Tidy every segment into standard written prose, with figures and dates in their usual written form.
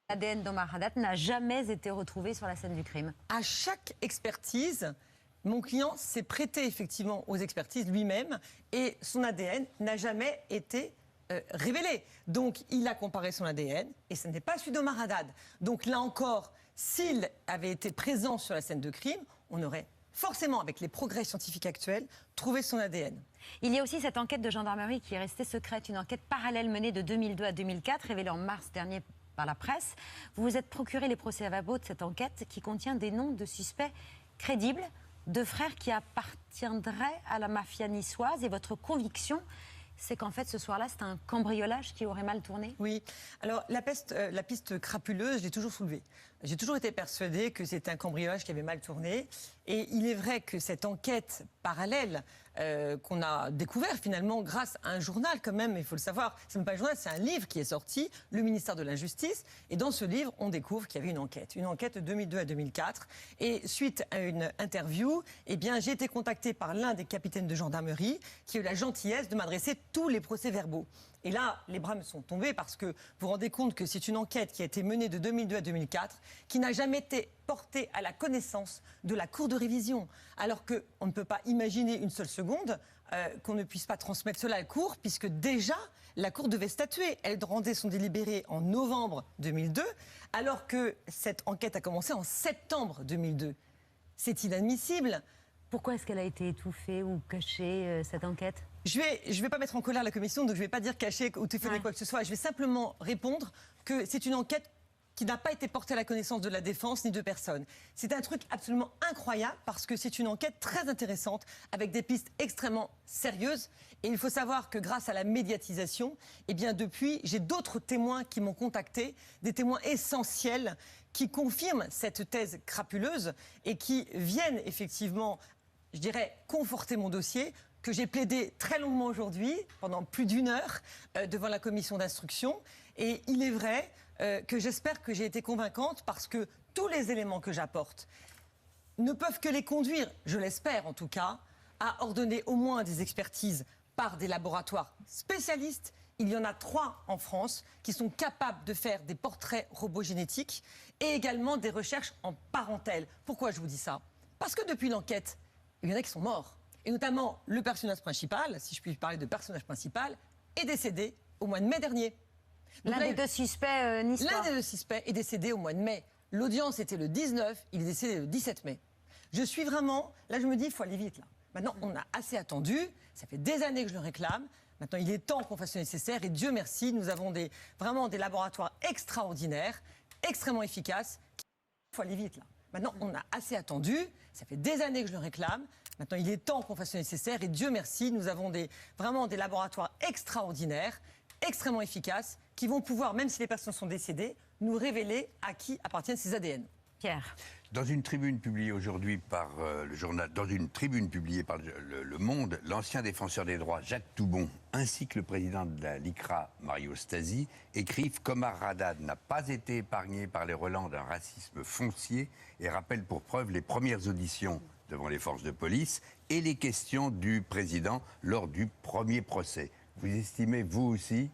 L'ADN d'Omar Haddad n'a jamais été retrouvé sur la scène du crime. À chaque expertise, mon client s'est prêté effectivement aux expertises lui-même et son ADN n'a jamais été révélé. Donc il a comparé son ADN et ce n'est pas celui d'Omar Haddad. Donc là encore, s'il avait été présent sur la scène de crime, on aurait forcément, avec les progrès scientifiques actuels, trouvé son ADN. Il y a aussi cette enquête de gendarmerie qui est restée secrète, une enquête parallèle menée de 2002 à 2004, révélée en mars dernier par la presse. Vous vous êtes procuré les procès-verbaux de cette enquête qui contient des noms de suspects crédibles, de frères qui appartiendraient à la mafia niçoise. Et votre conviction, c'est qu'en fait, ce soir-là, c'est un cambriolage qui aurait mal tourné? Oui. Alors, la piste crapuleuse, je l'ai toujours soulevée. J'ai toujours été persuadée que c'est un cambriolage qui avait mal tourné. Et il est vrai que cette enquête parallèle qu'on a découvert finalement grâce à un journal quand même, il faut le savoir, c'est même pas un journal, c'est un livre qui est sorti, le ministère de la Justice. Et dans ce livre, on découvre qu'il y avait une enquête de 2002 à 2004. Et suite à une interview, eh bien, j'ai été contactée par l'un des capitaines de gendarmerie qui a eu la gentillesse de m'adresser tous les procès-verbaux. Et là, les bras me sont tombés parce que vous vous rendez compte que c'est une enquête qui a été menée de 2002 à 2004, qui n'a jamais été portée à la connaissance de la Cour de révision. Alors qu'on ne peut pas imaginer une seule seconde qu'on ne puisse pas transmettre cela à la Cour, puisque déjà, la Cour devait statuer. Elle rendait son délibéré en novembre 2002, alors que cette enquête a commencé en septembre 2002. C'est inadmissible. Pourquoi est-ce qu'elle a été étouffée ou cachée, cette enquête? Je vais pas mettre en colère la commission, donc je vais pas dire cacher ou téléphoner quoi que ce soit. Je vais simplement répondre que c'est une enquête qui n'a pas été portée à la connaissance de la défense ni de personne. C'est un truc absolument incroyable parce que c'est une enquête très intéressante avec des pistes extrêmement sérieuses. Et il faut savoir que grâce à la médiatisation, eh bien depuis, j'ai d'autres témoins qui m'ont contacté, des témoins essentiels qui confirment cette thèse crapuleuse et qui viennent effectivement, je dirais, conforter mon dossier, que j'ai plaidé très longuement aujourd'hui, pendant plus d'1 heure, devant la commission d'instruction. Et il est vrai que j'espère que j'ai été convaincante parce que tous les éléments que j'apporte ne peuvent que les conduire, je l'espère en tout cas, à ordonner au moins des expertises par des laboratoires spécialistes. Il y en a 3 en France qui sont capables de faire des portraits robogénétiques et également des recherches en parentèle. Pourquoi je vous dis ça? Parce que depuis l'enquête, il y en a qui sont morts. Et notamment, le personnage principal, si je puis parler de personnage principal, est décédé au mois de mai dernier. L'un des 2 suspects niçois. L'un des 2 suspects est décédé au mois de mai. L'audience était le 19, il est décédé le 17 mai. Je suis vraiment... Là, je me dis, il faut aller vite, là. Maintenant, on a assez attendu. Ça fait des années que je le réclame. Maintenant, il est temps qu'on fasse le nécessaire. Et Dieu merci, nous avons vraiment des laboratoires extraordinaires, extrêmement efficaces. Il faut aller vite, là. Maintenant, on a assez attendu. Ça fait des années que je le réclame. Maintenant, il est temps qu'on fasse le nécessaire. Et Dieu merci, nous avons vraiment des laboratoires extraordinaires, extrêmement efficaces, qui vont pouvoir, même si les personnes sont décédées, nous révéler à qui appartiennent ces ADN. Pierre. Dans une tribune publiée aujourd'hui par le journal, dans une tribune publiée par le Monde, l'ancien défenseur des droits Jacques Toubon ainsi que le président de la LICRA Mario Stasi écrivent qu'Omar Haddad n'a pas été épargné par les relents d'un racisme foncier et rappellent pour preuve les premières auditions devant les forces de police et les questions du président lors du premier procès. Vous estimez, vous aussi,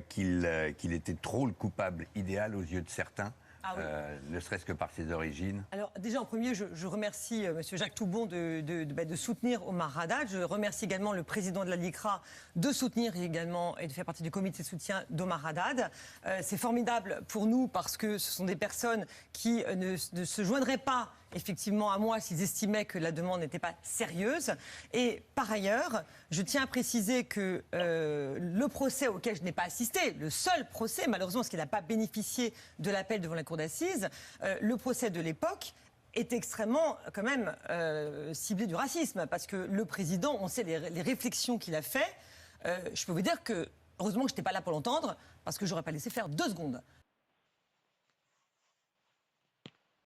qu'il était trop le coupable idéal aux yeux de certains? Ah oui. Ne serait-ce que par ses origines. Alors déjà en premier, je remercie M. Jacques Toubon de soutenir Omar Haddad. Je remercie également le président de la LICRA de soutenir également et de faire partie du comité de soutien d'Omar Haddad. C'est formidable pour nous parce que ce sont des personnes qui ne se joindraient pas effectivement à moi s'ils estimaient que la demande n'était pas sérieuse. Et par ailleurs, je tiens à préciser que le procès auquel je n'ai pas assisté, le seul procès malheureusement parce qu'il n'a pas bénéficié de l'appel devant la cour d'assises, le procès de l'époque est extrêmement quand même ciblé du racisme parce que le président, on sait les réflexions qu'il a fait. Je peux vous dire que heureusement que je n'étais pas là pour l'entendre, parce que j'aurais pas laissé faire 2 secondes.